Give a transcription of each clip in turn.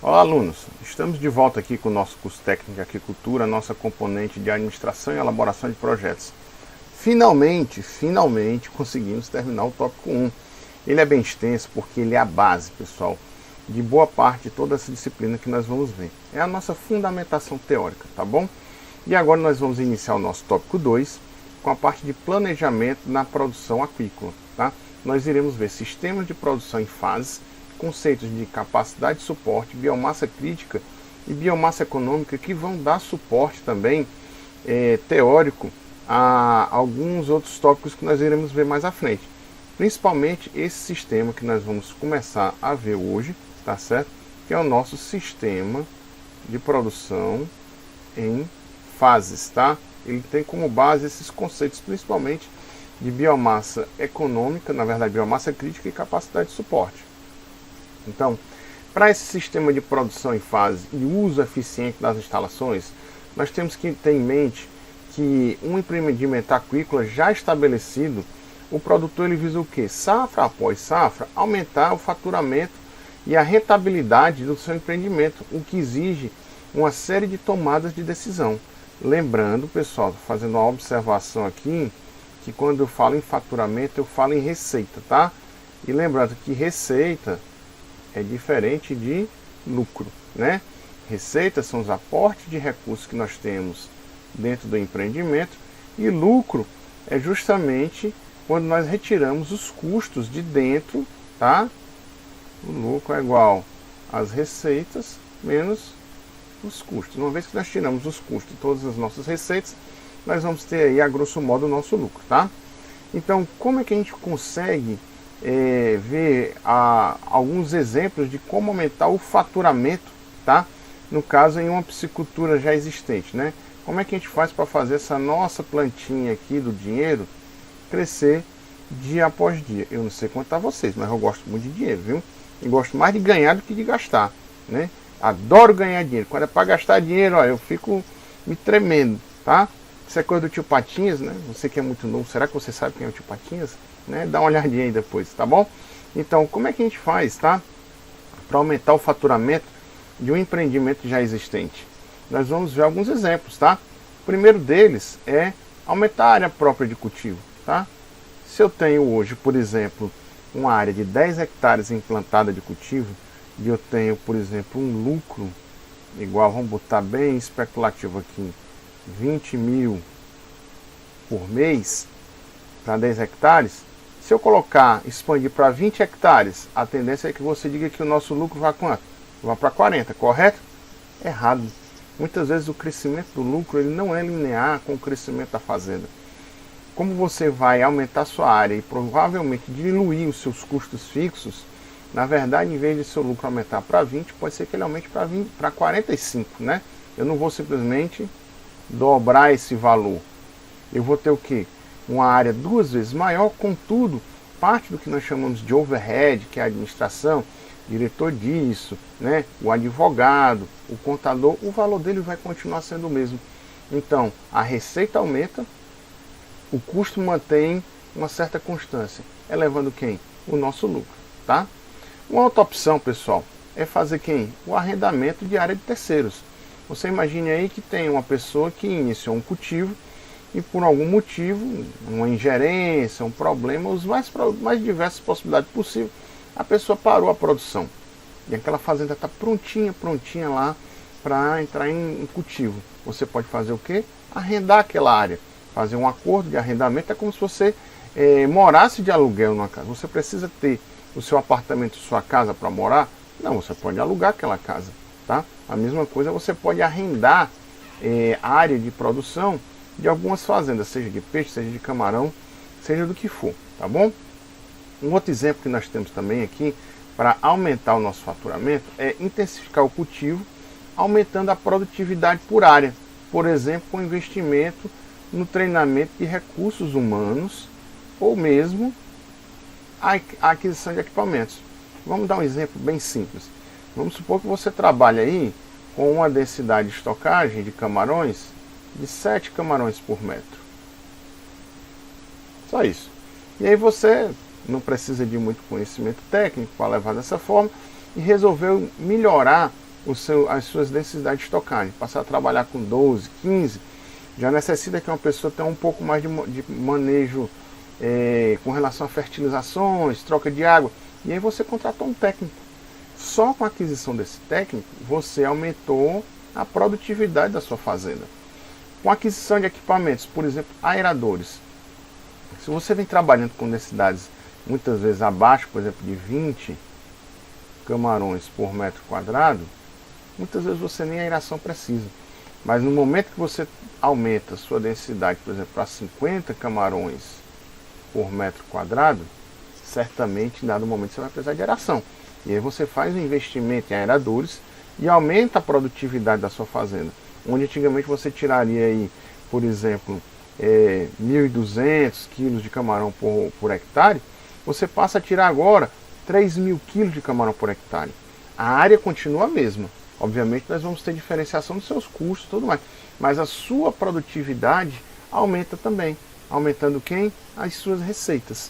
Olá, alunos! Estamos de volta aqui com o nosso curso técnico de agricultura, nossa componente de administração e elaboração de projetos. Finalmente conseguimos terminar o tópico 1. Ele é bem extenso porque ele é a base, pessoal, de boa parte de toda essa disciplina que nós vamos ver. É a nossa fundamentação teórica, tá bom? E agora nós vamos iniciar o nosso tópico 2 com a parte de planejamento na produção aquícola, tá? Nós iremos ver sistemas de produção em fases, conceitos de capacidade de suporte, biomassa crítica e biomassa econômica que vão dar suporte também teórico a alguns outros tópicos que nós iremos ver mais à frente. Principalmente esse sistema que nós vamos começar a ver hoje, tá certo? Que é o nosso sistema de produção em fases, tá? Ele tem como base esses conceitos, principalmente de biomassa econômica, na verdade biomassa crítica e capacidade de suporte. Então, para esse sistema de produção em fase e uso eficiente das instalações, nós temos que ter em mente que um empreendimento aquícola já estabelecido, o produtor ele visa o quê? Safra após safra, aumentar o faturamento e a rentabilidade do seu empreendimento, o que exige uma série de tomadas de decisão. Lembrando, pessoal, fazendo uma observação aqui, que quando eu falo em faturamento, eu falo em receita, tá? E lembrando que receita é diferente de lucro, né? Receitas são os aportes de recursos que nós temos dentro do empreendimento e lucro é justamente quando nós retiramos os custos de dentro, tá? O lucro é igual às receitas menos os custos. Uma vez que nós tiramos os custos de todas as nossas receitas, nós vamos ter aí a grosso modo o nosso lucro, tá? Então, como é que a gente consegue ver alguns exemplos de como aumentar o faturamento, tá? No caso, em uma piscicultura já existente, né? Como é que a gente faz para fazer essa nossa plantinha aqui do dinheiro crescer dia após dia? Eu não sei quanto a vocês, mas eu gosto muito de dinheiro, viu? E gosto mais de ganhar do que de gastar, né? Adoro ganhar dinheiro. Quando é para gastar dinheiro, ó, eu fico me tremendo, tá? Isso é coisa do tio Patinhas, né? Você que é muito novo, será que você sabe quem é o tio Patinhas? Né? Dá uma olhadinha aí depois, tá bom? Então, como é que a gente faz, tá? Para aumentar o faturamento de um empreendimento já existente? Nós vamos ver alguns exemplos, tá? O primeiro deles é aumentar a área própria de cultivo, tá? Se eu tenho hoje, por exemplo, uma área de 10 hectares implantada de cultivo, e eu tenho, por exemplo, um lucro igual, vamos botar bem especulativo aqui, 20 mil por mês para 10 hectares, se eu colocar, expandir para 20 hectares, a tendência é que você diga que o nosso lucro vai quanto? Vai para 40, correto? Errado. Muitas vezes o crescimento do lucro ele não é linear com o crescimento da fazenda. Como você vai aumentar sua área e provavelmente diluir os seus custos fixos, na verdade, em vez de seu lucro aumentar para 20, pode ser que ele aumente para 45, né? Eu não vou simplesmente dobrar esse valor. Eu vou ter o quê? Uma área 2 vezes maior, contudo, parte do que nós chamamos de overhead, que é a administração, diretor disso, né? O advogado, o contador, o valor dele vai continuar sendo o mesmo. Então, a receita aumenta, o custo mantém uma certa constância, elevando quem? O nosso lucro, tá? Uma outra opção, pessoal, é fazer quem? O arrendamento de área de terceiros. Você imagine aí que tem uma pessoa que iniciou um cultivo e por algum motivo, uma ingerência, um problema, os mais diversas possibilidades possíveis, a pessoa parou a produção. E aquela fazenda está prontinha lá para entrar em cultivo. Você pode fazer o quê? Arrendar aquela área. Fazer um acordo de arrendamento é como se você morasse de aluguel numa casa. Você precisa ter o seu apartamento, sua casa para morar? Não, você pode alugar aquela casa, tá? A mesma coisa você pode arrendar área de produção de algumas fazendas, seja de peixe, seja de camarão, seja do que for, tá bom? Um outro exemplo que nós temos também aqui para aumentar o nosso faturamento é intensificar o cultivo, aumentando a produtividade por área, por exemplo, com investimento no treinamento de recursos humanos ou mesmo a aquisição de equipamentos. Vamos dar um exemplo bem simples. Vamos supor que você trabalha aí com uma densidade de estocagem de camarões de 7 camarões por metro. Só isso. E aí você não precisa de muito conhecimento técnico para levar dessa forma e resolveu melhorar as suas densidades de estocagem. Passar a trabalhar com 12, 15, já necessita que uma pessoa tenha um pouco mais de manejo com relação a fertilizações, troca de água. E aí você contratou um técnico. Só com a aquisição desse técnico, você aumentou a produtividade da sua fazenda. Com a aquisição de equipamentos, por exemplo, aeradores. Se você vem trabalhando com densidades muitas vezes abaixo, por exemplo, de 20 camarões por metro quadrado, muitas vezes você nem aeração precisa. Mas no momento que você aumenta a sua densidade, por exemplo, para 50 camarões por metro quadrado, certamente em dado momento você vai precisar de aeração. E aí você faz um investimento em aeradores e aumenta a produtividade da sua fazenda. Onde antigamente você tiraria aí, por exemplo, 1.200 quilos de camarão por hectare, você passa a tirar agora 3.000 quilos de camarão por hectare. A área continua a mesma. Obviamente nós vamos ter diferenciação dos seus custos e tudo mais. Mas a sua produtividade aumenta também. Aumentando quem? As suas receitas.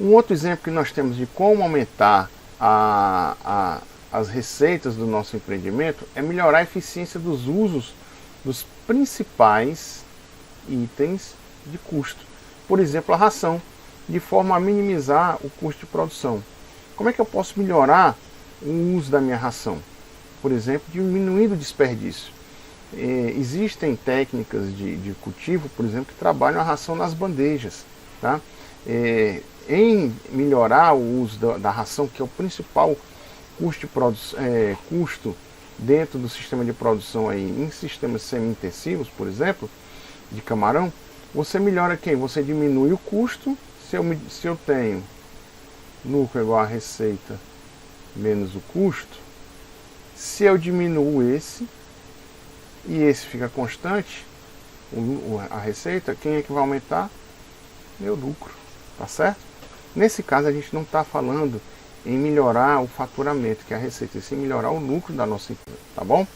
Um outro exemplo que nós temos de como aumentar as receitas do nosso empreendimento é melhorar a eficiência dos usos dos principais itens de custo. Por exemplo, a ração, de forma a minimizar o custo de produção. Como é que eu posso melhorar o uso da minha ração? Por exemplo, diminuindo o desperdício. Existem técnicas de cultivo, por exemplo, que trabalham a ração nas bandejas. Tá? Em melhorar o uso da ração, que é o principal custo dentro do sistema de produção aí, em sistemas semi-intensivos, por exemplo, de camarão, você melhora quem? Você diminui o custo. Se eu tenho lucro igual a receita menos o custo, se eu diminuo esse e esse fica constante, a receita, quem é que vai aumentar? Meu lucro, tá certo? Nesse caso a gente não está falando em melhorar o faturamento, que é a receita, e sim melhorar o lucro da nossa empresa, tá bom?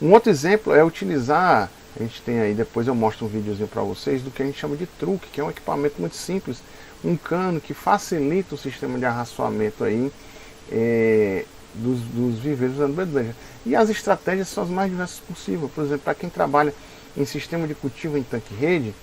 Um outro exemplo é utilizar, a gente tem aí, depois eu mostro um videozinho para vocês, do que a gente chama de truque, que é um equipamento muito simples, um cano que facilita o sistema de arraçoamento aí, dos viveiros usando bandeja. E as estratégias são as mais diversas possíveis. Por exemplo, para quem trabalha em sistema de cultivo em tanque-rede,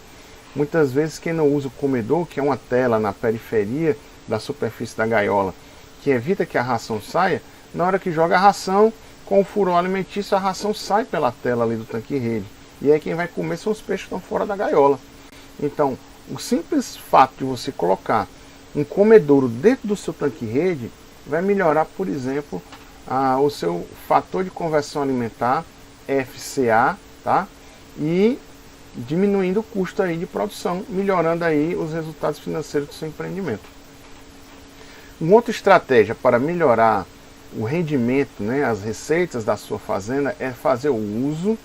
muitas vezes quem não usa o comedor, que é uma tela na periferia da superfície da gaiola, que evita que a ração saia, na hora que joga a ração, com o furão alimentício, a ração sai pela tela ali do tanque-rede. E aí quem vai comer são os peixes que estão fora da gaiola. Então, o simples fato de você colocar um comedouro dentro do seu tanque-rede vai melhorar, por exemplo, o seu fator de conversão alimentar, FCA, tá? E diminuindo o custo aí de produção, melhorando aí os resultados financeiros do seu empreendimento. Uma outra estratégia para melhorar o rendimento, né, as receitas da sua fazenda, é fazer o uso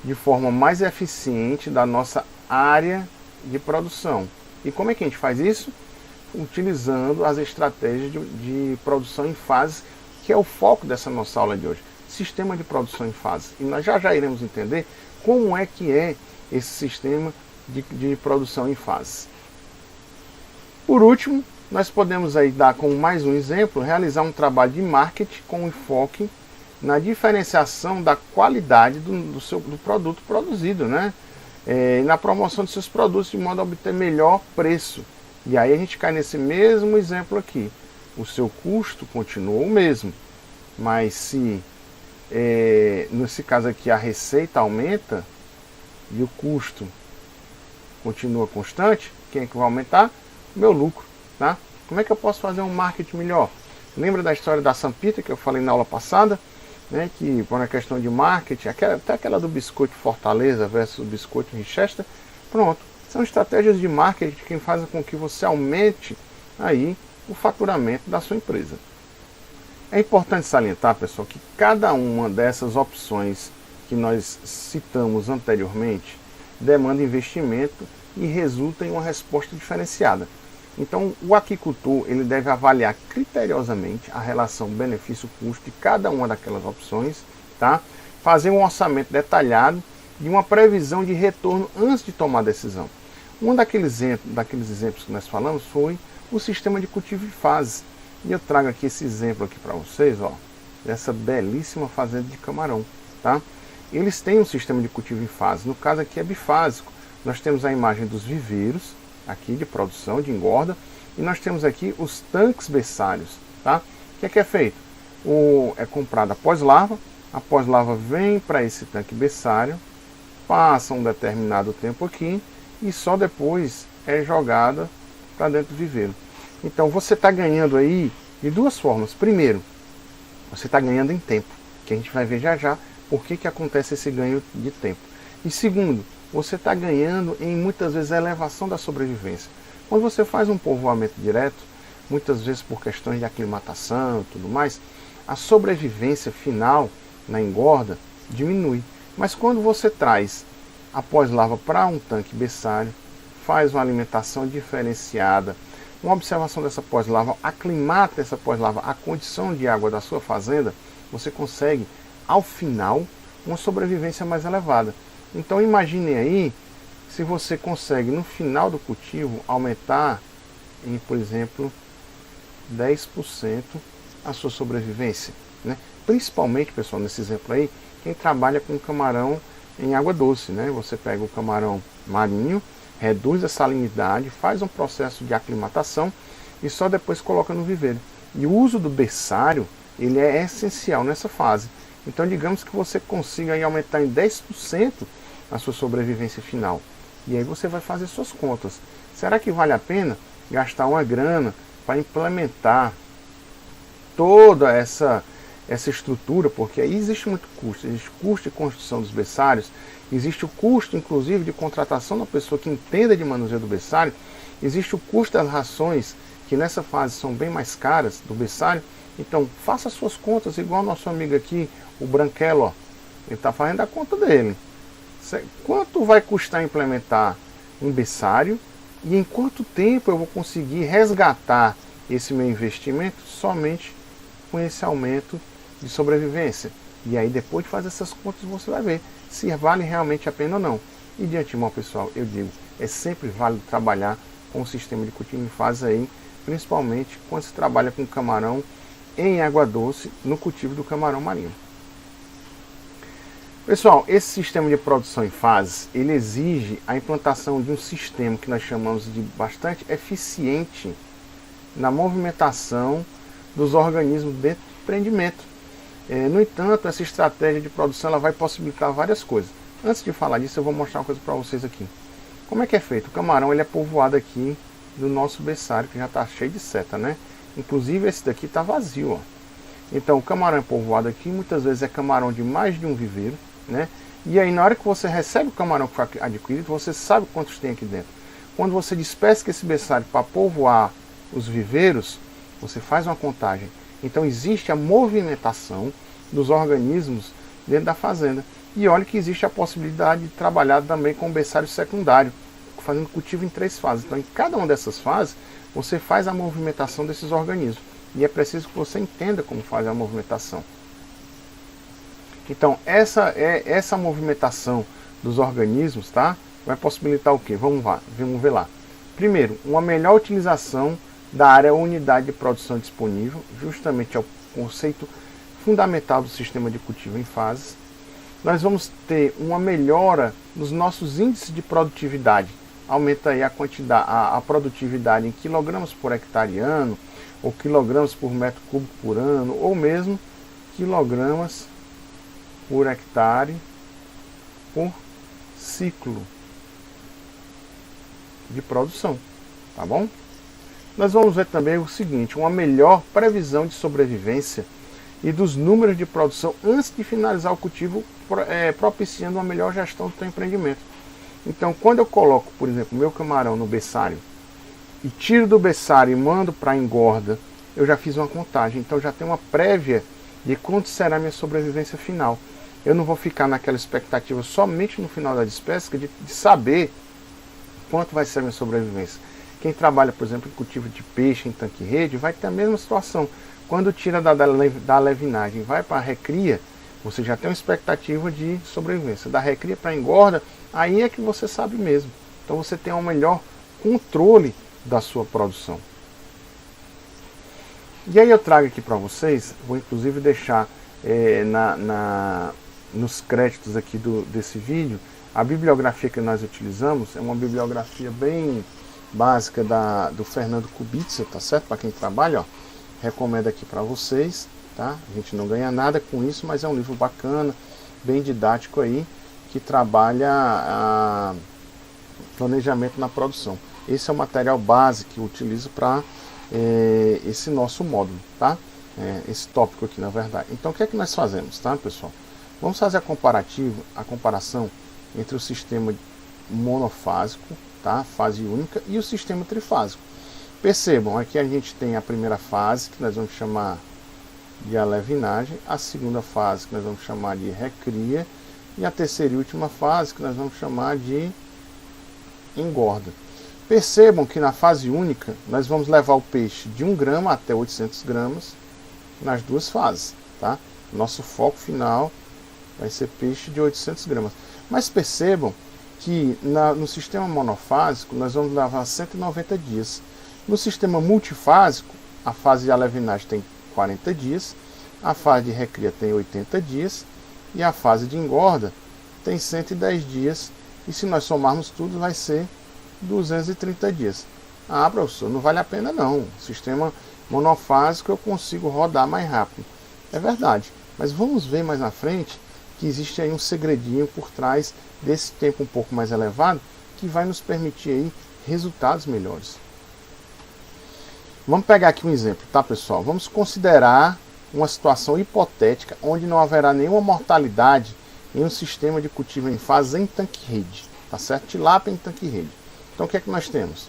de forma mais eficiente da nossa área de produção. E como é que a gente faz isso? Utilizando as estratégias de produção em fases, que é o foco dessa nossa aula de hoje. Sistema de produção em fases. E nós já iremos entender como é que é esse sistema de produção em fases. Por último, nós podemos aí dar como mais um exemplo, realizar um trabalho de marketing com enfoque na diferenciação da qualidade do produto produzido, né? E na promoção de seus produtos de modo a obter melhor preço. E aí a gente cai nesse mesmo exemplo aqui. O seu custo continua o mesmo, mas se nesse caso aqui a receita aumenta e o custo continua constante, quem é que vai aumentar? Meu lucro, tá? Como é que eu posso fazer um marketing melhor? Lembra da história da Sampita que eu falei na aula passada? Né, que por uma questão de marketing, até aquela do biscoito Fortaleza versus o biscoito Winchester, pronto, são estratégias de marketing que fazem com que você aumente aí o faturamento da sua empresa. É importante salientar, pessoal, que cada uma dessas opções que nós citamos anteriormente demanda investimento e resulta em uma resposta diferenciada. Então, o aquicultor ele deve avaliar criteriosamente a relação benefício-custo de cada uma daquelas opções, tá? Fazer um orçamento detalhado e uma previsão de retorno antes de tomar a decisão. Um daqueles exemplos que nós falamos foi o sistema de cultivo em fases. E eu trago aqui esse exemplo aqui para vocês, ó, dessa belíssima fazenda de camarão, tá? Eles têm um sistema de cultivo em fase, no caso aqui é bifásico. Nós temos a imagem dos viveiros, aqui de produção, de engorda, e nós temos aqui os tanques berçários, tá? O que é feito? É comprado a pós-larva vem para esse tanque berçário, passa um determinado tempo aqui, e só depois é jogada para dentro do viveiro. Então você está ganhando aí de duas formas. Primeiro, você está ganhando em tempo, que a gente vai ver já já por que acontece esse ganho de tempo. E segundo, você está ganhando em muitas vezes a elevação da sobrevivência. Quando você faz um povoamento direto, muitas vezes por questões de aclimatação e tudo mais, a sobrevivência final na engorda diminui. Mas quando você traz a pós-larva para um tanque berçário, faz uma alimentação diferenciada, uma observação dessa pós-larva, aclimata essa pós-larva à condição de água da sua fazenda, você consegue, ao final, uma sobrevivência mais elevada. Então imagine aí, se você consegue no final do cultivo aumentar em, por exemplo, 10% a sua sobrevivência, né? Principalmente, pessoal, nesse exemplo aí, quem trabalha com camarão em água doce, né? Você pega o camarão marinho, reduz a salinidade, faz um processo de aclimatação e só depois coloca no viveiro. E o uso do berçário, ele é essencial nessa fase. Então digamos que você consiga aí aumentar em 10% a sua sobrevivência final. E aí você vai fazer suas contas. Será que vale a pena gastar uma grana para implementar toda essa estrutura? Porque aí existe muito custo. Existe custo de construção dos berçários, existe o custo inclusive de contratação da pessoa que entenda de manuseio do berçário, existe o custo das rações, que nessa fase são bem mais caras do berçário. Então faça suas contas, igual nosso amigo aqui, o Branquelo, ó, ele está fazendo a conta dele. Quanto vai custar implementar um berçário e em quanto tempo eu vou conseguir resgatar esse meu investimento somente com esse aumento de sobrevivência? E aí depois de fazer essas contas você vai ver se vale realmente a pena ou não. E de antemão, pessoal, eu digo, é sempre válido trabalhar com o sistema de cultivo em fase aí, principalmente quando se trabalha com camarão em água doce no cultivo do camarão marinho. Pessoal, esse sistema de produção em fases, ele exige a implantação de um sistema que nós chamamos de bastante eficiente na movimentação dos organismos dentro do empreendimento. No entanto, essa estratégia de produção ela vai possibilitar várias coisas. Antes de falar disso, eu vou mostrar uma coisa para vocês aqui. Como é que é feito? O camarão ele é povoado aqui do nosso berçário, que já está cheio de seta, né? Inclusive esse daqui está vazio, ó. Então o camarão é povoado aqui, muitas vezes é camarão de mais de um viveiro, né? E aí na hora que você recebe o camarão que foi adquirido, você sabe quantos tem aqui dentro. Quando você despesca esse berçário para povoar os viveiros, você faz uma contagem. Então existe a movimentação dos organismos dentro da fazenda. E olha que existe a possibilidade de trabalhar também com berçário secundário, fazendo cultivo em 3 fases. Então em cada uma dessas fases, você faz a movimentação desses organismos. E é preciso que você entenda como faz a movimentação. Então essa movimentação dos organismos, tá? Vai possibilitar o quê? Vamos ver lá. Primeiro, uma melhor utilização da área ou unidade de produção disponível, justamente é o conceito fundamental do sistema de cultivo em fases. Nós vamos ter uma melhora nos nossos índices de produtividade. Aumenta aí a produtividade em quilogramas por hectare ano, ou quilogramas por metro cúbico por ano, ou mesmo quilogramas por hectare por ciclo de produção, tá bom? Nós vamos ver também o seguinte, uma melhor previsão de sobrevivência e dos números de produção antes de finalizar o cultivo, propiciando uma melhor gestão do seu empreendimento. Então, quando eu coloco, por exemplo, meu camarão no berçário e tiro do berçário e mando para a engorda, eu já fiz uma contagem, então já tenho uma prévia de quanto será a minha sobrevivência final. Eu não vou ficar naquela expectativa somente no final da despesca de saber quanto vai ser a minha sobrevivência. Quem trabalha, por exemplo, em cultivo de peixe em tanque-rede vai ter a mesma situação. Quando tira da levinagem e vai para a recria, você já tem uma expectativa de sobrevivência. Da recria para a engorda, aí é que você sabe mesmo. Então você tem um melhor controle da sua produção. E aí eu trago aqui para vocês, vou inclusive deixar nos créditos aqui desse vídeo, a bibliografia que nós utilizamos é uma bibliografia bem básica do Fernando Kubitzer, tá certo? Para quem trabalha, ó, recomendo aqui para vocês, tá? A gente não ganha nada com isso, mas é um livro bacana, bem didático aí, que trabalha planejamento na produção. Esse é o material base que eu utilizo para esse nosso módulo, tá? Esse tópico aqui, na verdade. Então, o que é que nós fazemos, tá, pessoal? Vamos fazer a comparação entre o sistema monofásico, tá, fase única, e o sistema trifásico. Percebam, aqui a gente tem a primeira fase, que nós vamos chamar de alevinagem, a segunda fase, que nós vamos chamar de recria, e a terceira e última fase, que nós vamos chamar de engorda. Percebam que na fase única, nós vamos levar o peixe de 1 grama até 800 gramas nas duas fases, tá? Nosso foco final vai ser peixe de 800 gramas. Mas percebam que no sistema monofásico, nós vamos levar 190 dias. No sistema multifásico, a fase de alevinagem tem 40 dias, a fase de recria tem 80 dias, e a fase de engorda tem 110 dias, e se nós somarmos tudo vai ser 230 dias. Ah, professor, não vale a pena não. O sistema monofásico eu consigo rodar mais rápido. É verdade, mas vamos ver mais na frente que existe aí um segredinho por trás desse tempo um pouco mais elevado que vai nos permitir aí resultados melhores. Vamos pegar aqui um exemplo, tá, pessoal? Vamos considerar uma situação hipotética onde não haverá nenhuma mortalidade em um sistema de cultivo em fase em tanque-rede, tá certo? Tilápia em tanque-rede. Então o que é que nós temos?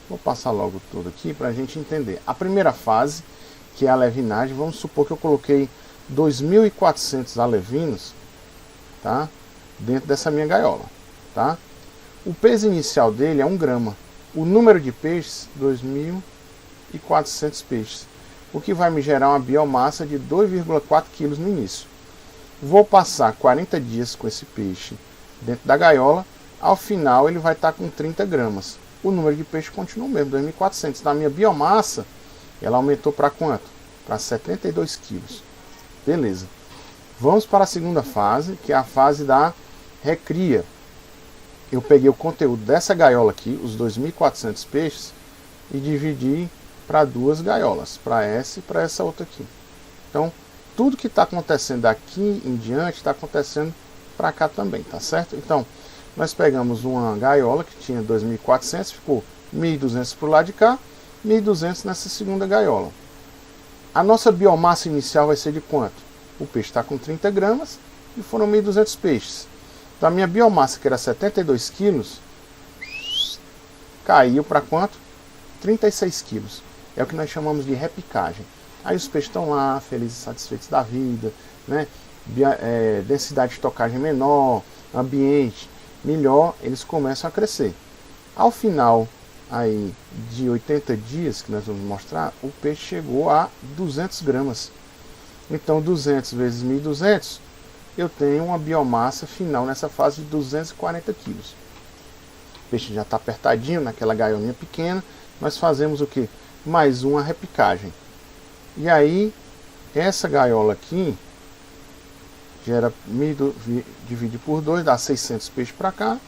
Vou passar logo tudo aqui para a gente entender. A primeira fase, que é a alevinagem, vamos supor que eu coloquei 2.400 alevinos, tá, dentro dessa minha gaiola, tá? O peso inicial dele é 1 grama. O número de peixes, 2.400 peixes, o que vai me gerar uma biomassa de 2,4 kg no início. Vou passar 40 dias com esse peixe dentro da gaiola, ao final ele vai estar com 30 gramas. O número de peixe continua o mesmo, 2.400. Na minha biomassa, ela aumentou para quanto? Para 72 quilos. Beleza. Vamos para a segunda fase, que é a fase da recria. Eu peguei o conteúdo dessa gaiola aqui, os 2.400 peixes, e dividi para duas gaiolas, para essa e para essa outra aqui. Então, tudo que está acontecendo daqui em diante está acontecendo para cá também, tá certo? Então, nós pegamos uma gaiola que tinha 2.400, ficou 1.200 para o lado de cá, 1.200 nessa segunda gaiola. A nossa biomassa inicial vai ser de quanto? O peixe está com 30 gramas e foram 1.200 peixes. Então a minha biomassa, que era 72 quilos, caiu para quanto? 36 quilos. É o que nós chamamos de repicagem. Aí os peixes estão lá, felizes e satisfeitos da vida, né? Densidade de estocagem menor, ambiente melhor, eles começam a crescer. Ao final aí de 80 dias, que nós vamos mostrar, o peixe chegou a 200 gramas. Então 200 vezes 1.200, eu tenho uma biomassa final nessa fase de 240 quilos. O peixe já está apertadinho naquela gaiolinha pequena. Nós fazemos o que? Mais uma repicagem. E aí, essa gaiola aqui, gera divide por 2, dá 600 peixes para cá,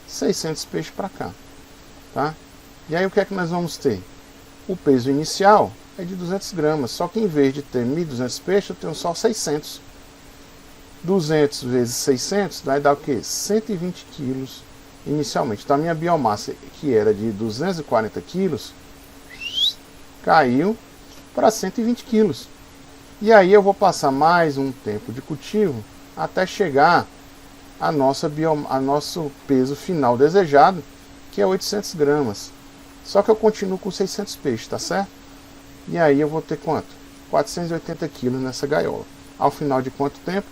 600 peixes para cá. Tá? E aí o que é que nós vamos ter? O peso inicial é de 200 gramas, só que em vez de ter 1.200 peixes, eu tenho só 600. 200 vezes 600 vai dar o quê? 120 quilos inicialmente. Então a minha biomassa, que era de 240 quilos, caiu para 120 quilos. E aí eu vou passar mais um tempo de cultivo até chegar a nosso peso final desejado, que é 800 gramas. Só que eu continuo com 600 peixes, tá certo? E aí eu vou ter quanto? 480 quilos nessa gaiola. Ao final de quanto tempo?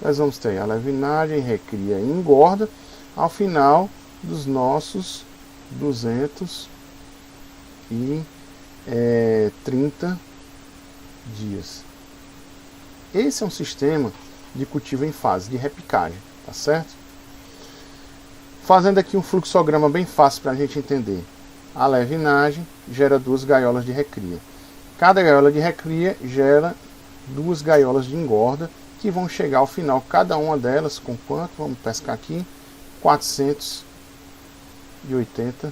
Nós vamos ter a alevinagem, recria e engorda, ao final dos nossos 230 dias. Esse é um sistema de cultivo em fase de repicagem, tá certo? Fazendo aqui um fluxograma bem fácil para a gente entender. A alevinagem gera duas gaiolas de recria. Cada gaiola de recria gera 2 gaiolas de engorda, que vão chegar ao final, cada uma delas com quanto? Vamos pescar aqui, 480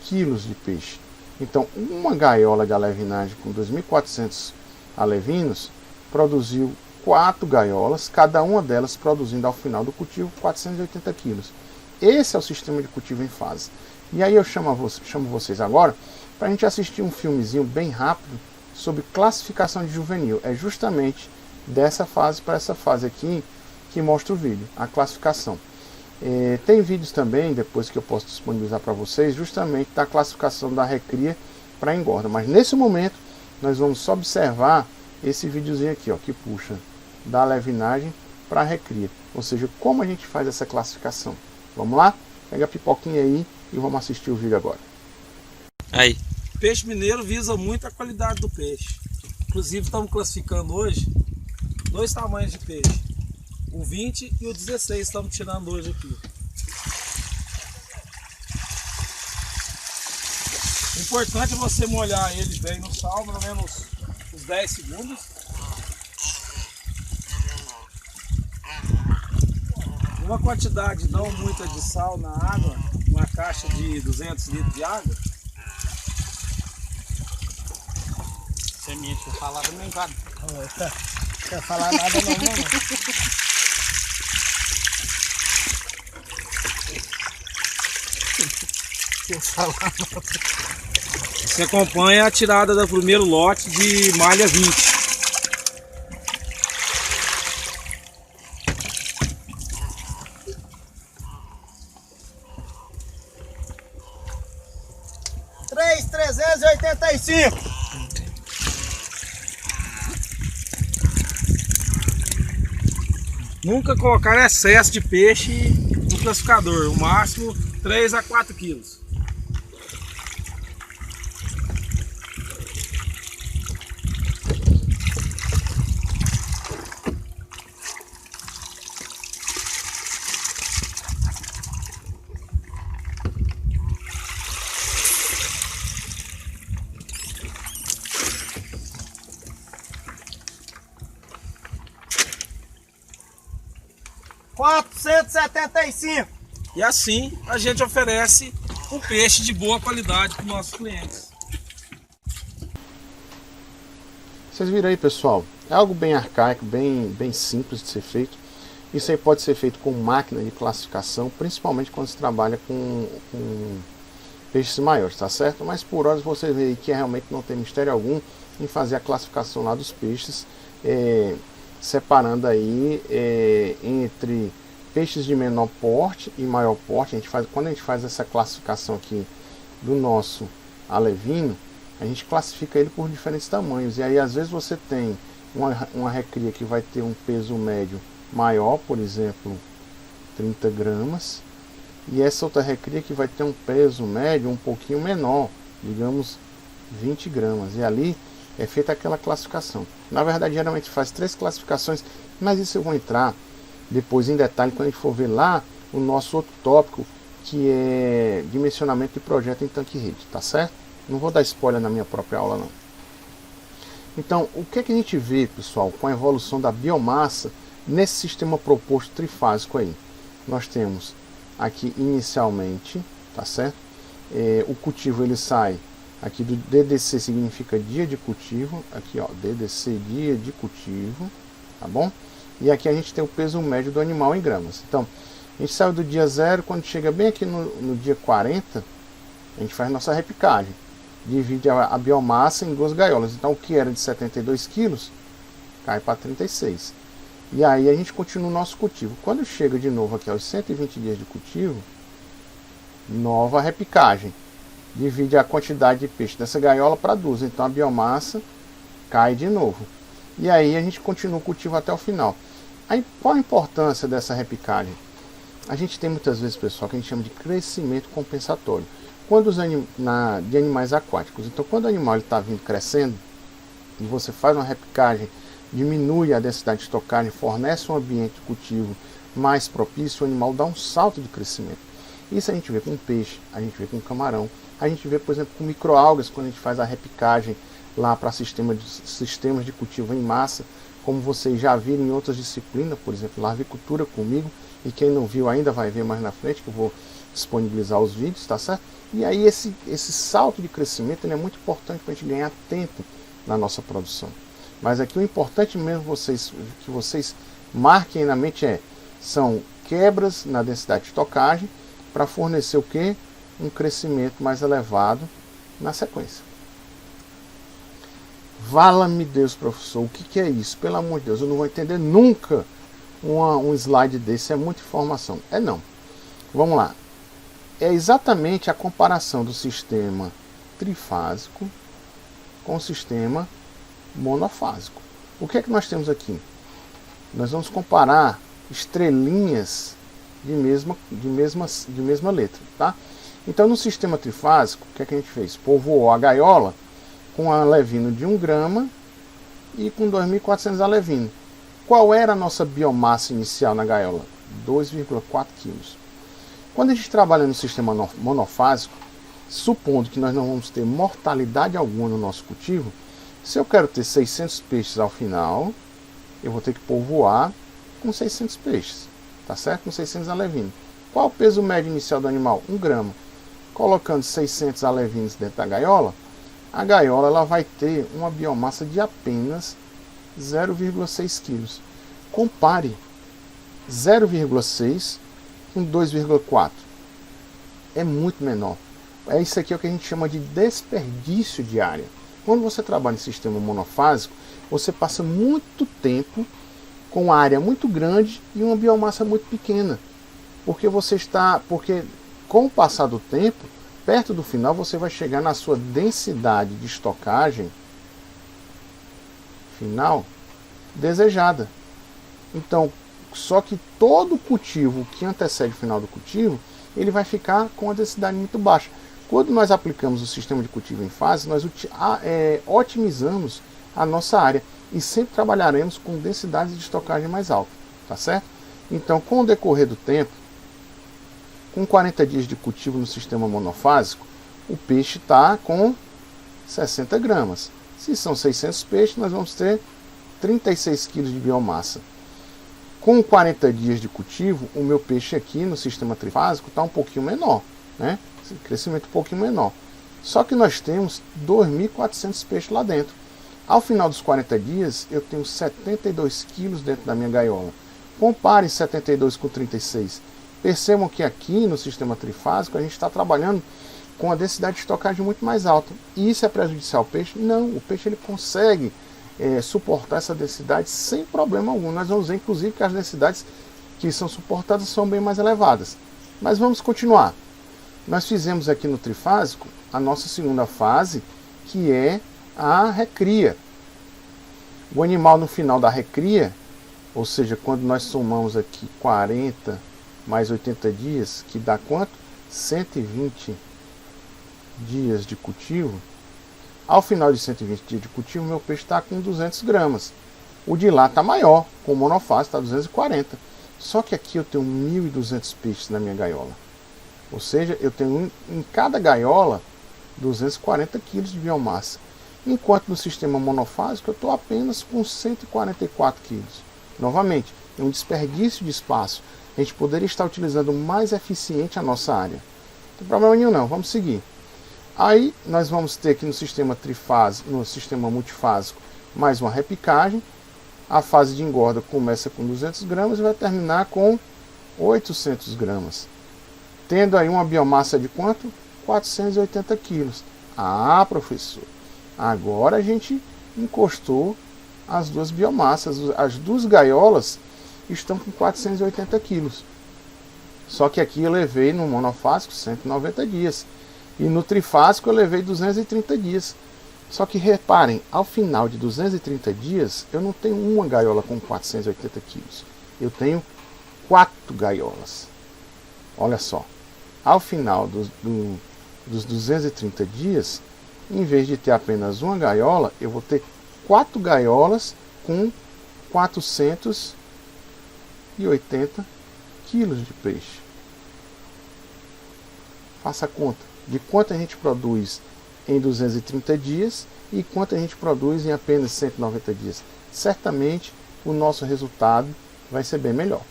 quilos de peixe. Então, uma gaiola de alevinagem com 2.400 alevinos produziu 4 gaiolas, cada uma delas produzindo ao final do cultivo 480 quilos. Esse é o sistema de cultivo em fase. E aí eu chamo vocês agora para a gente assistir um filmezinho bem rápido sobre classificação de juvenil. É justamente dessa fase para essa fase aqui que mostra o vídeo, a classificação. Tem vídeos também, depois que eu posso disponibilizar para vocês, justamente da classificação da recria para engorda. Mas nesse momento, nós vamos só observar esse videozinho aqui, ó, que puxa da alevinagem para a recria. Ou seja, como a gente faz essa classificação. Vamos lá? Pega a pipoquinha aí e vamos assistir o vídeo agora. Aí. Peixe mineiro visa muito a qualidade do peixe. Inclusive, estamos classificando hoje 2 tamanhos de peixe. O 20 e o 16 estamos tirando hoje aqui. O importante é você molhar ele bem no sal, pelo menos uns 10 segundos. Uma quantidade não muita de sal na água, uma caixa de 200 litros de água. Você me enche, falar também, cara. Não quer falar nada não, não. Você acompanha a tirada do primeiro lote de malha 20. $3.385. Nunca colocar excesso de peixe no classificador, o máximo 3 a 4 quilos. $475. E assim a gente oferece um peixe de boa qualidade para os nossos clientes. Vocês viram aí, pessoal? É algo bem arcaico, bem simples de ser feito. Isso aí pode ser feito com máquina de classificação, principalmente quando se trabalha com peixes maiores, tá certo? Mas por horas você vê aí que realmente não tem mistério algum em fazer a classificação lá dos peixes, separando aí entre peixes de menor porte e maior porte. Quando a gente faz essa classificação aqui do nosso alevino, a gente classifica ele por diferentes tamanhos. E aí às vezes você tem uma recria que vai ter um peso médio maior, por exemplo 30 gramas, e essa outra recria que vai ter um peso médio um pouquinho menor, digamos 20 gramas. E ali é feita aquela classificação. Na verdade, geralmente faz 3 classificações, mas isso eu vou entrar depois em detalhe quando a gente for ver lá o nosso outro tópico, que é dimensionamento de projeto em tanque-rede, tá certo? Não vou dar spoiler na minha própria aula não. Então, o que é que a gente vê, pessoal, com a evolução da biomassa nesse sistema proposto trifásico aí? Nós temos aqui inicialmente, tá certo? O cultivo ele sai aqui do DDC, significa dia de cultivo, aqui ó, DDC, dia de cultivo, tá bom? E aqui a gente tem o peso médio do animal em gramas. Então, a gente saiu do dia 0, quando chega bem aqui no dia 40, a gente faz nossa repicagem. Divide a biomassa em 2 gaiolas. Então, o que era de 72 quilos, cai para 36. E aí a gente continua o nosso cultivo. Quando chega de novo aqui aos 120 dias de cultivo, nova repicagem. Divide a quantidade de peixe dessa gaiola para 2. Então, a biomassa cai de novo. E aí a gente continua o cultivo até o final. Aí, qual a importância dessa repicagem? A gente tem muitas vezes, pessoal, que a gente chama de crescimento compensatório. Quando de animais aquáticos. Então, quando o animal está vindo crescendo e você faz uma repicagem, diminui a densidade de estocagem, fornece um ambiente de cultivo mais propício, o animal dá um salto de crescimento. Isso a gente vê com peixe, a gente vê com camarão, a gente vê, por exemplo, com microalgas, quando a gente faz a repicagem lá para sistemas de cultivo em massa, como vocês já viram em outras disciplinas, por exemplo, larvicultura comigo, e quem não viu ainda vai ver mais na frente, que eu vou disponibilizar os vídeos, tá certo? E aí esse salto de crescimento ele é muito importante para a gente ganhar tempo na nossa produção. Mas aqui o importante mesmo que vocês marquem na mente são quebras na densidade de estocagem para fornecer o quê? Um crescimento mais elevado na sequência. Vala-me Deus, professor, o que é isso? Pelo amor de Deus, eu não vou entender nunca um slide desse, é muita informação. Não. Vamos lá. É exatamente a comparação do sistema trifásico com o sistema monofásico. O que é que nós temos aqui? Nós vamos comparar estrelinhas de mesma letra, tá? Então, no sistema trifásico, o que é que a gente fez? Povoou a gaiola com alevino de 1 grama e com 2.400 alevino. Qual era a nossa biomassa inicial na gaiola? 2,4 kg. Quando a gente trabalha no sistema monofásico, supondo que nós não vamos ter mortalidade alguma no nosso cultivo, se eu quero ter 600 peixes ao final, eu vou ter que povoar com 600 peixes, tá certo? Com 600 alevinos. Qual o peso médio inicial do animal? 1 grama. Colocando 600 alevinos dentro da gaiola, a gaiola ela vai ter uma biomassa de apenas 0,6 kg. Compare 0,6 com 2,4. É muito menor. Isso aqui é o que a gente chama de desperdício de área. Quando você trabalha em sistema monofásico, você passa muito tempo com área muito grande e uma biomassa muito pequena. Porque com o passar do tempo, perto do final, você vai chegar na sua densidade de estocagem final desejada. Então, só que todo cultivo que antecede o final do cultivo, ele vai ficar com a densidade muito baixa. Quando nós aplicamos o sistema de cultivo em fase, nós otimizamos a nossa área e sempre trabalharemos com densidades de estocagem mais alta, tá certo? Então, com o decorrer do tempo, com 40 dias de cultivo no sistema monofásico, o peixe está com 60 gramas. Se são 600 peixes, nós vamos ter 36 kg de biomassa. Com 40 dias de cultivo, o meu peixe aqui no sistema trifásico está um pouquinho menor, né? Esse crescimento um pouquinho menor. Só que nós temos 2.400 peixes lá dentro. Ao final dos 40 dias, eu tenho 72 quilos dentro da minha gaiola. Compare 72 com 36. Percebam que aqui no sistema trifásico a gente está trabalhando com a densidade de estocagem muito mais alta. E isso é prejudicial ao peixe? Não, o peixe ele consegue suportar essa densidade sem problema algum. Nós vamos ver inclusive que as densidades que são suportadas são bem mais elevadas. Mas vamos continuar. Nós fizemos aqui no trifásico a nossa segunda fase, que é a recria. O animal no final da recria, ou seja, quando nós somamos aqui 40 mais 80 dias, que dá quanto? 120 dias de cultivo. Ao final de 120 dias de cultivo, meu peixe está com 200 gramas. O de lá está maior, com o monofásico está 240. Só que aqui eu tenho 1.200 peixes na minha gaiola. Ou seja, eu tenho em cada gaiola 240 kg de biomassa. Enquanto no sistema monofásico eu estou apenas com 144 kg. Novamente, é um desperdício de espaço. A gente poderia estar utilizando mais eficiente a nossa área. Não tem problema nenhum não, vamos seguir. Aí nós vamos ter aqui no sistema trifásico, no sistema multifásico, mais uma repicagem. A fase de engorda começa com 200 gramas e vai terminar com 800 gramas. Tendo aí uma biomassa de quanto? 480 quilos. Ah, professor, agora a gente encostou as duas biomassas. As duas gaiolas estão com 480 quilos. Só que aqui eu levei no monofásico 190 dias. E no trifásico eu levei 230 dias. Só que reparem, ao final de 230 dias, eu não tenho uma gaiola com 480 quilos. Eu tenho 4 gaiolas. Olha só. Ao final dos 230 dias, em vez de ter apenas uma gaiola, eu vou ter 4 gaiolas com 480 quilos de peixe. Faça a conta de quanto a gente produz em 230 dias e quanto a gente produz em apenas 190 dias. Certamente o nosso resultado vai ser bem melhor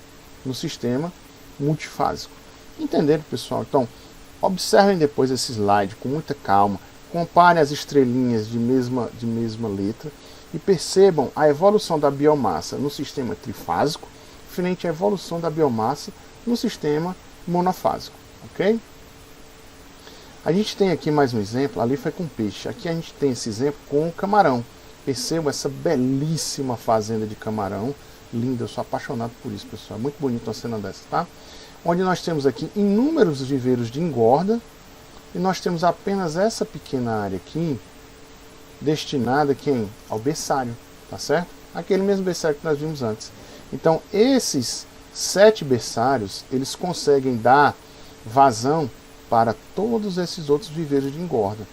no sistema multifásico. Entenderam, pessoal? Então, observem depois esse slide com muita calma, comparem as estrelinhas de mesma letra e percebam a evolução da biomassa no sistema trifásico frente à evolução da biomassa no sistema monofásico, ok? A gente tem aqui mais um exemplo, ali foi com peixe, aqui a gente tem esse exemplo com o camarão. Percebam essa belíssima fazenda de camarão, linda, eu sou apaixonado por isso, pessoal, é muito bonito uma cena dessa, tá? Onde nós temos aqui inúmeros viveiros de engorda e nós temos apenas essa pequena área aqui destinada ao berçário, tá certo? Aquele mesmo berçário que nós vimos antes. Então esses 7 berçários, eles conseguem dar vazão para todos esses outros viveiros de engorda.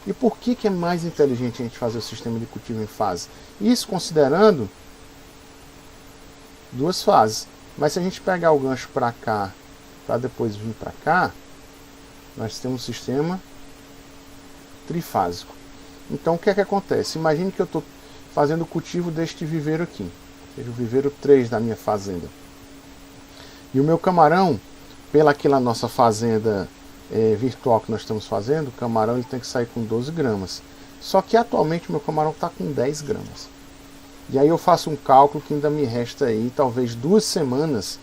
E por que é mais inteligente a gente fazer o sistema de cultivo em fase? Isso considerando 2 fases. Mas se a gente pegar o gancho para cá, para depois vir para cá, nós temos um sistema trifásico. Então o que é que acontece? Imagine que eu estou fazendo o cultivo deste viveiro aqui, ou seja, o viveiro 3 da minha fazenda. E o meu camarão, pelaquela nossa fazenda virtual que nós estamos fazendo, o camarão ele tem que sair com 12 gramas. Só que atualmente o meu camarão está com 10 gramas. E aí eu faço um cálculo que ainda me resta aí talvez 2 semanas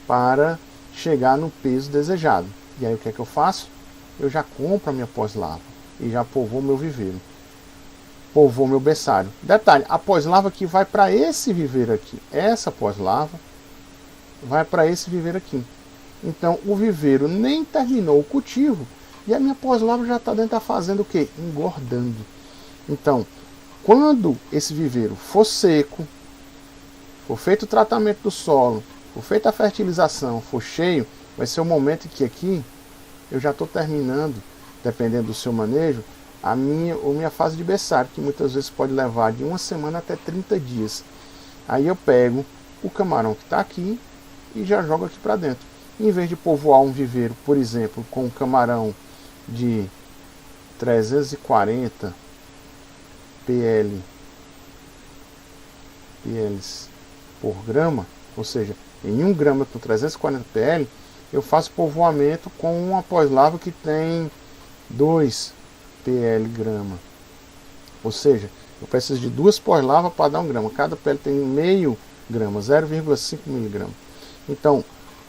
para chegar no peso desejado. E aí o que é que eu faço? Eu já compro a minha pós-lava e já polvoo meu viveiro. Polvoo meu berçário. Detalhe, a pós-lava que vai para esse viveiro aqui. Essa pós-lava vai para esse viveiro aqui. Então o viveiro nem terminou o cultivo e a minha pós-lava já está dentro da fazenda o quê? Engordando. Então, quando esse viveiro for seco, for feito o tratamento do solo, for feita a fertilização, for cheio, vai ser o momento em que aqui eu já estou terminando, dependendo do seu manejo, a minha fase de berçário, que muitas vezes pode levar de 1 semana até 30 dias. Aí eu pego o camarão que está aqui e já jogo aqui para dentro. Em vez de povoar um viveiro, por exemplo, com um camarão de 340 PLs por grama, ou seja, em 1 grama com 340 PL, eu faço povoamento com uma pós-lava que tem 2 PL grama. Ou seja, eu preciso de 2 pós-lava para dar 1 grama. Cada PL tem meio grama, 0,5 miligrama. Então,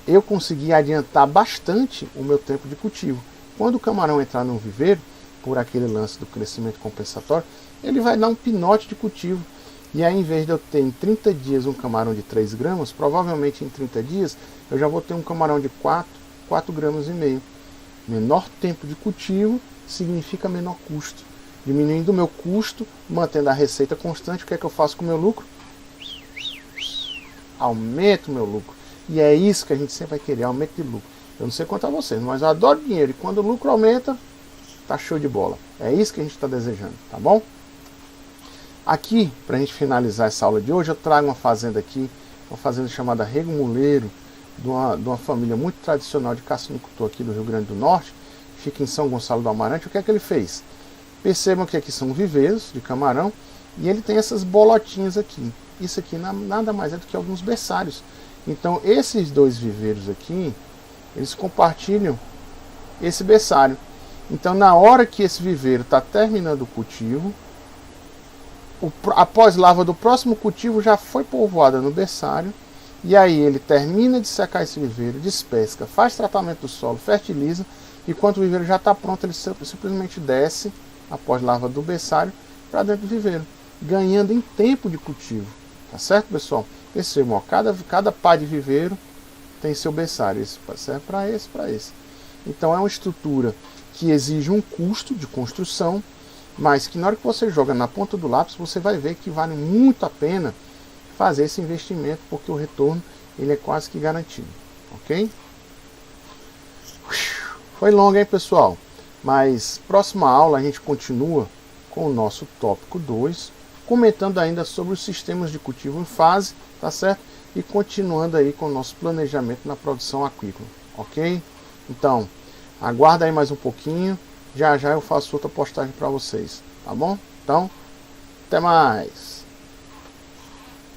eu consegui adiantar bastante o meu tempo de cultivo. Quando o camarão entrar no viveiro, por aquele lance do crescimento compensatório, ele vai dar um pinote de cultivo. E aí, em vez de eu ter em 30 dias um camarão de 3 gramas, provavelmente em 30 dias eu já vou ter um camarão de 4 gramas e meio. Menor tempo de cultivo significa menor custo. Diminuindo o meu custo, mantendo a receita constante, o que é que eu faço com o meu lucro? Aumento o meu lucro. E é isso que a gente sempre vai querer, aumento de lucro. Eu não sei quanto a vocês, mas eu adoro dinheiro. E quando o lucro aumenta, tá show de bola. É isso que a gente está desejando, tá bom? Aqui, para a gente finalizar essa aula de hoje, eu trago uma fazenda aqui, uma fazenda chamada Rego Muleiro, de uma família muito tradicional de caçanicultor aqui do Rio Grande do Norte, fica em São Gonçalo do Amarante. O que é que ele fez? Percebam que aqui são viveiros de camarão e ele tem essas bolotinhas aqui. Isso aqui nada mais é do que alguns berçários. Então esses 2 viveiros aqui, eles compartilham esse berçário. Então na hora que esse viveiro está terminando o cultivo, a pós-lava do próximo cultivo já foi povoada no berçário, e aí ele termina de secar esse viveiro, despesca, faz tratamento do solo, fertiliza, e quando o viveiro já está pronto, ele simplesmente desce a pós-lava do berçário para dentro do viveiro, ganhando em tempo de cultivo. Tá certo, pessoal? Percebam, ó, cada pá de viveiro tem seu berçário. Esse serve para esse, para esse. Então é uma estrutura que exige um custo de construção, mas que na hora que você joga na ponta do lápis, você vai ver que vale muito a pena fazer esse investimento, porque o retorno ele é quase que garantido. Ok? Foi longa, hein, pessoal? Mas próxima aula a gente continua com o nosso tópico 2, comentando ainda sobre os sistemas de cultivo em fase, tá certo? E continuando aí com o nosso planejamento na produção aquícola, ok? Então, aguarda aí mais um pouquinho, Já já eu faço outra postagem para vocês, tá bom? Então, até mais!